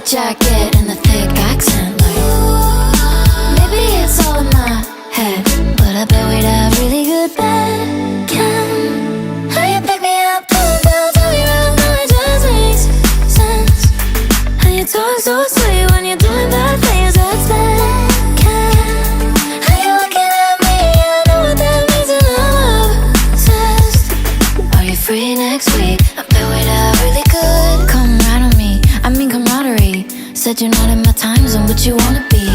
white jacket and the thick accent. Like, maybe it's all in my head, but I bet we'd have really good bed chem. How you pick me up, pull down, tell me around, now it just makes sense. How you talk so sweet when you're doing bad things, that's bad chem. How you looking at me, I know what that means and I'm obsessed. Are you free next week? I bet we'd have really good. Come right on me, I mean camaraderie. Said you're not in my time zone, but you wanna be.